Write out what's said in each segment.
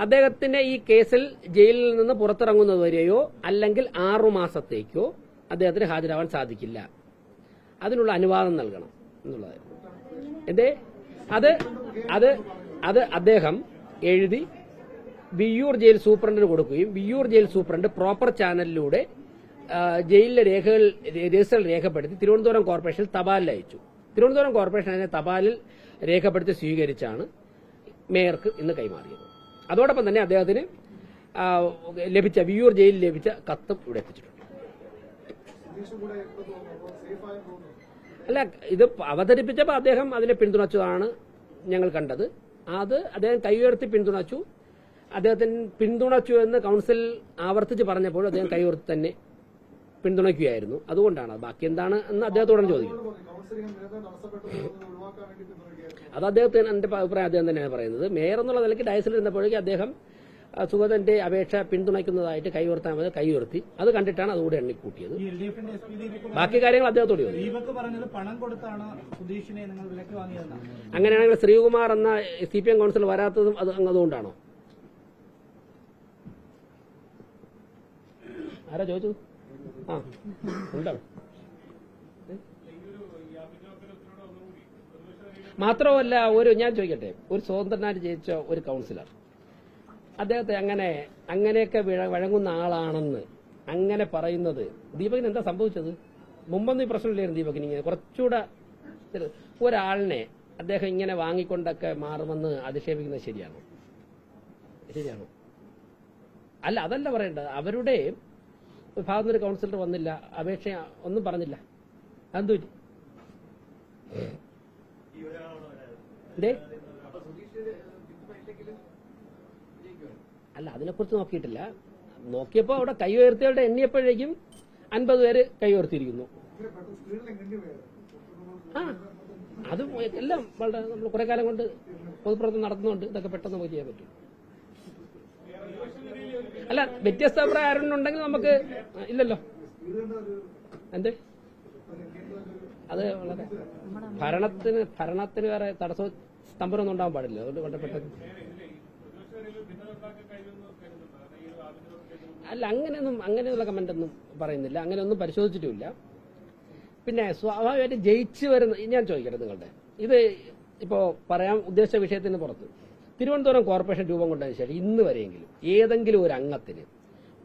അദ്ദേഹത്തിന്റെ ഈ കേസിൽ ജയിലിൽ നിന്ന് പുറത്തിറങ്ങുന്നത് വരെയോ അല്ലെങ്കിൽ 6 മാസത്തേക്കോ അദ്ദേഹത്തിന് ഹാജരാവാൻ സാധിക്കില്ല. അതിനുള്ള അനുവാദം നൽകണം എന്നുള്ളതായിരുന്നു. എന്തേ അത് അദ്ദേഹം എഴുതി വിയ്യൂർ ജയിൽ സൂപ്രണ്ടിന് കൊടുക്കുകയും വിയ്യൂർ ജയിൽ സൂപ്രണ്ട് പ്രോപ്പർ ചാനലിലൂടെ ജയിലിലെ രജിസ്റ്റർ രേഖപ്പെടുത്തി തിരുവനന്തപുരം കോർപ്പറേഷൻ തപാലിൽ അയച്ചു. തിരുവനന്തപുരം കോർപ്പറേഷൻ അതിനെ തപാലിൽ രേഖപ്പെടുത്തി സ്വീകരിച്ചാണ് മേയർക്ക് ഇന്ന് കൈമാറിയത്. അതോടൊപ്പം തന്നെ അദ്ദേഹത്തിന് ലഭിച്ച വിയ്യൂർ ജയിലിൽ ലഭിച്ച കത്തും ഇവിടെ എത്തിച്ചിട്ടുണ്ട്. അല്ല, ഇത് അവതരിപ്പിച്ചപ്പോൾ അദ്ദേഹം അതിനെ പിന്തുണച്ചതാണ് ഞങ്ങൾ കണ്ടത്. അത് അദ്ദേഹം കൈ ഉയർത്തി പിന്തുണച്ചു. അദ്ദേഹത്തിന് പിന്തുണച്ചു എന്ന് കൌൺസിൽ ആവർത്തിച്ച് പറഞ്ഞപ്പോൾ അദ്ദേഹം കൈ ഉയർത്തി തന്നെ പിന്തുണയ്ക്കുകയായിരുന്നു. അതുകൊണ്ടാണ്. ബാക്കി എന്താണ് എന്ന് അദ്ദേഹത്തോടും ചോദിക്കും. അത് അദ്ദേഹത്തിന് എന്റെ അഭിപ്രായം അദ്ദേഹം തന്നെയാണ് പറയുന്നത്. മേയർ എന്നുള്ള നിലയ്ക്ക് ഡയസിൽ ഇരുന്നപ്പോഴേക്കും അദ്ദേഹം സുഗതന്റെ അപേക്ഷ പിന്തുണയ്ക്കുന്നതായിട്ട് കൈ ഉയർത്താൻ മതി, കൈ ഉയർത്തി. അത് കണ്ടിട്ടാണ് അതുകൂടെ എണ്ണിക്കൂട്ടിയത്. ബാക്കി കാര്യങ്ങൾ അദ്ദേഹത്തോട് ചോദിച്ചു. അങ്ങനെയാണെങ്കിൽ ശ്രീകുമാർ എന്ന CPM കൌൺസിൽ വരാത്തതും അതുകൊണ്ടാണോ? ആരാ ചോദിച്ചു? ഉണ്ടോ? മാത്രമല്ല, ഞാൻ ചോദിക്കട്ടെ, ഒരു സ്വതന്ത്രനായിട്ട് ജയിച്ച ഒരു കൌൺസിലർ അദ്ദേഹത്തെ അങ്ങനെയൊക്കെ വഴങ്ങുന്ന ആളാണെന്ന് അങ്ങനെ പറയുന്നത് ദീപകിന് എന്താ സംഭവിച്ചത്? മുമ്പൊന്നും ഈ പ്രശ്നമില്ലായിരുന്നു ദീപകിന്. ഇങ്ങനെ കുറച്ചുകൂടെ ഒരാളിനെ അദ്ദേഹം ഇങ്ങനെ വാങ്ങിക്കൊണ്ടൊക്കെ മാറുമെന്ന് അധിക്ഷേപിക്കുന്നത് ശരിയാണോ? അല്ല, അതല്ല പറയേണ്ടത്. അവരുടെ വിഭാഗം ഒരു കൌൺസിലർ വന്നില്ല, അപേക്ഷ ഒന്നും പറഞ്ഞില്ല. അതെന്തു അല്ല, അതിനെക്കുറിച്ച് നോക്കിയിട്ടില്ല. നോക്കിയപ്പോ അവിടെ കൈ ഉയർത്തിയവരുടെ എണ്ണിയപ്പോഴേക്കും 50 പേര് കൈ ഉയർത്തിയിരിക്കുന്നു. അത് എല്ലാം വളരെ നമ്മൾ കുറെ കാലം കൊണ്ട് പൊതുപ്രവർത്തനം നടത്തുന്നുണ്ട്. ഇതൊക്കെ പെട്ടെന്ന് നമുക്ക് ചെയ്യാൻ പറ്റും. അല്ല, വ്യത്യസ്ത അഭിപ്രായം ഉണ്ടെങ്കിൽ നമുക്ക് ഇല്ലല്ലോ. എന്ത് അത് വളരെ ഭരണത്തിന് വേറെ തടസ്സവും സ്തംഭനമൊന്നും ഉണ്ടാവാൻ പാടില്ല. അതുകൊണ്ട് വളരെ പെട്ടെന്ന് അല്ല, അങ്ങനെയുള്ള കമന്റൊന്നും പറയുന്നില്ല. അങ്ങനെയൊന്നും പരിശോധിച്ചിട്ടുമില്ല. പിന്നെ സ്വാഭാവികമായിട്ട് ജയിച്ചു വരുന്ന ഞാൻ ചോദിക്കട്ടെ, നിങ്ങളുടെ ഇത് ഇപ്പോ പറയാൻ ഉദ്ദേശിച്ച വിഷയത്തിന് പുറത്ത് തിരുവനന്തപുരം കോർപ്പറേഷൻ രൂപം കൊണ്ടതിന് ശേഷം ഇന്ന് വരെയെങ്കിലും ഏതെങ്കിലും ഒരു അംഗത്തിന്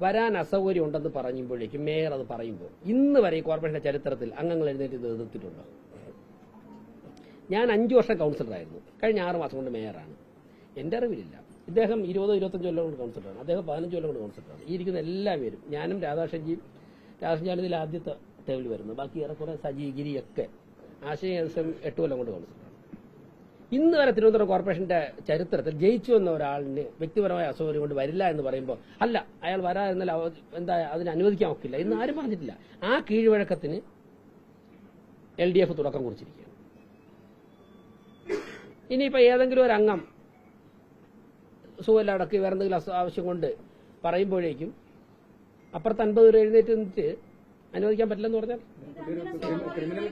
വരാൻ അസൗകര്യം ഉണ്ടെന്ന് പറയുമ്പോഴേക്കും മേയർ അത് പറയുമ്പോൾ ഇന്ന് വരെ ഈ കോർപ്പറേഷന്റെ ചരിത്രത്തിൽ അംഗങ്ങൾ എഴുന്നേറ്റ് ഇത് എതിർത്തിട്ടുണ്ടോ? ഞാൻ 5 വർഷം കൌൺസിലറായിരുന്നു. കഴിഞ്ഞ 6 മാസം കൊണ്ട് മേയറാണ്. എന്റെ അറിവിലില്ല. ഇദ്ദേഹം 20-25 കൊല്ലം കൊണ്ട് കൌൺസിലറാണ്. അദ്ദേഹം 15 കൊല്ലം കൊണ്ട് കൌൺസിലറാണ്. ഈ ഇരിക്കുന്ന എല്ലാവരും, ഞാനും രാധാകൃഷ്ണൻ ഇതിൽ ആദ്യത്തെ ടേബിൾ വരുന്നത്. ബാക്കി ഏറെക്കുറെ സജി ഗിരിയൊക്കെ ആശയം 8 കൊല്ലം കൊണ്ട് കൌൺസിലറാണ്. ഇന്ന് വരെ തിരുവനന്തപുരം കോർപ്പറേഷന്റെ ചരിത്രത്തിൽ ജയിച്ചു വന്ന ഒരാളിന് വ്യക്തിപരമായ അസൗകര്യം കൊണ്ട് വരില്ല എന്ന് പറയുമ്പോൾ അല്ല, അയാൾ വരാതിരുന്നാൽ എന്താ അതിന് അനുവദിക്കാൻ ഒക്കില്ല എന്ന് ആരും പറഞ്ഞിട്ടില്ല. ആ കീഴ്വഴക്കത്തിന് LDF തുടക്കം കുറിച്ചിരിക്കുകയാണ്. ഇനിയിപ്പോ ഏതെങ്കിലും ഒരു അംഗം സുഖമില്ല അടക്കി വേറെ എന്തെങ്കിലും ആവശ്യം കൊണ്ട് പറയുമ്പോഴേക്കും അപ്പുറത്ത് 50 പേര് എഴുന്നേറ്റ് നിന്നിട്ട് അനുവദിക്കാൻ പറ്റില്ലെന്ന് പറഞ്ഞാൽ ക്രിമിനൽ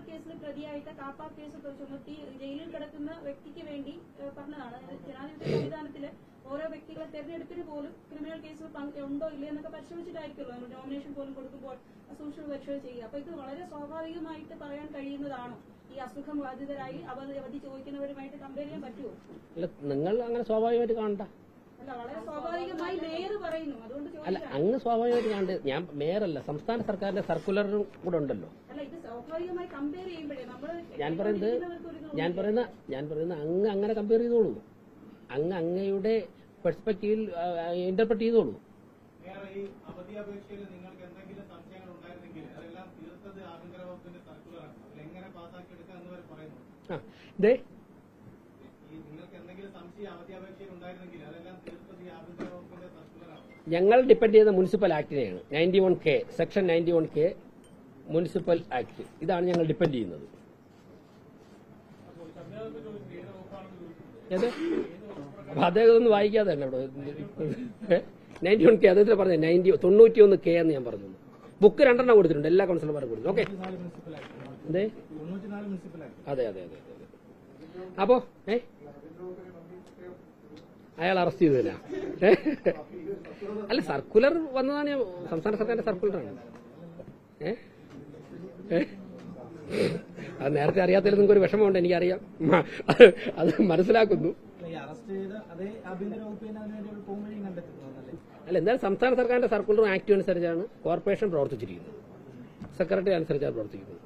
കേസിൽ പ്രതിയായിട്ട് കാപ്പ കേസ് ചുമത്തി ജയിലിൽ കിടക്കുന്ന വ്യക്തിക്ക് വേണ്ടി പറഞ്ഞതാണ്. ജനാധിപത്യ സംവിധാനത്തില് ഓരോ വ്യക്തികളെ തെരഞ്ഞെടുപ്പിന് പോലും ക്രിമിനൽ കേസിൽ ഉണ്ടോ ഇല്ലയോ എന്നൊക്കെ പരിശോധിച്ചിട്ടായിരിക്കുമല്ലോ നോമിനേഷൻ പോലും കൊടുക്കുമ്പോൾ സൂക്ഷ്മ പരിശോധന ചെയ്യുക. അപ്പൊ ഇത് വളരെ സ്വാഭാവികമായിട്ട് പറയാൻ കഴിയുന്നതാണോ? ഈ അസുഖം ബാധിതരായി അവധി ചോദിക്കുന്നവരുമായിട്ട് കമ്പയർ ചെയ്യാൻ പറ്റുമോ? നിങ്ങൾ അങ്ങനെ സ്വാഭാവികമായിട്ട് കാണണ്ട. അല്ല, അങ്ങ് സ്വാഭാവികമായിട്ട് കാണണ്ട. ഞാൻ മേയറല്ല, സംസ്ഥാന സർക്കാരിന്റെ സർക്കുലറും കൂടെ ഉണ്ടല്ലോ. ഞാൻ പറയുന്ന അങ്ങ് അങ്ങനെ കമ്പയർ ചെയ്തോളൂ. അങ്ങയുടെ പെർസ്പെക്റ്റീവിൽ ഇന്റർപ്രറ്റ് ചെയ്തോളൂ. ഞങ്ങൾ ഡിപ്പെൻഡ് ചെയ്യുന്ന മുനിസിപ്പൽ ആക്ടിനെയാണ്. 91K section 91K municipal act, ഇതാണ് ഞങ്ങൾ ഡിപ്പെൻഡ് ചെയ്യുന്നത്. അപ്പൊ അദ്ദേഹം ഒന്ന് വായിക്കാതെ തന്നെ ഇവിടെ 91K അദ്ദേഹത്തിന് പറഞ്ഞു 91K എന്ന് ഞാൻ പറഞ്ഞു. ബുക്ക് 2 കൊടുത്തിട്ടുണ്ട്, എല്ലാ കൗൺസിലർമാരും കൊടുത്തു. ഓക്കെ, അതെ. അപ്പോ അയാൾ അറസ്റ്റ് ചെയ്തതിനാ അല്ല സർക്കുലർ വന്നതാണ് സംസ്ഥാന സർക്കാരിന്റെ സർക്കുലറാണ്. അത് നേരത്തെ അറിയാത്തതിൽ നിങ്ങൾക്ക് ഒരു വിഷമമുണ്ട്, എനിക്കറിയാം, അത് മനസ്സിലാക്കുന്നു. അല്ല എന്തായാലും സംസ്ഥാന സർക്കാരിന്റെ സർക്കുലറും ആക്ടും അനുസരിച്ചാണ് കോർപ്പറേഷൻ പ്രവർത്തിച്ചിരിക്കുന്നത്, സെക്രട്ടറി അനുസരിച്ചാണ് പ്രവർത്തിക്കുന്നത്.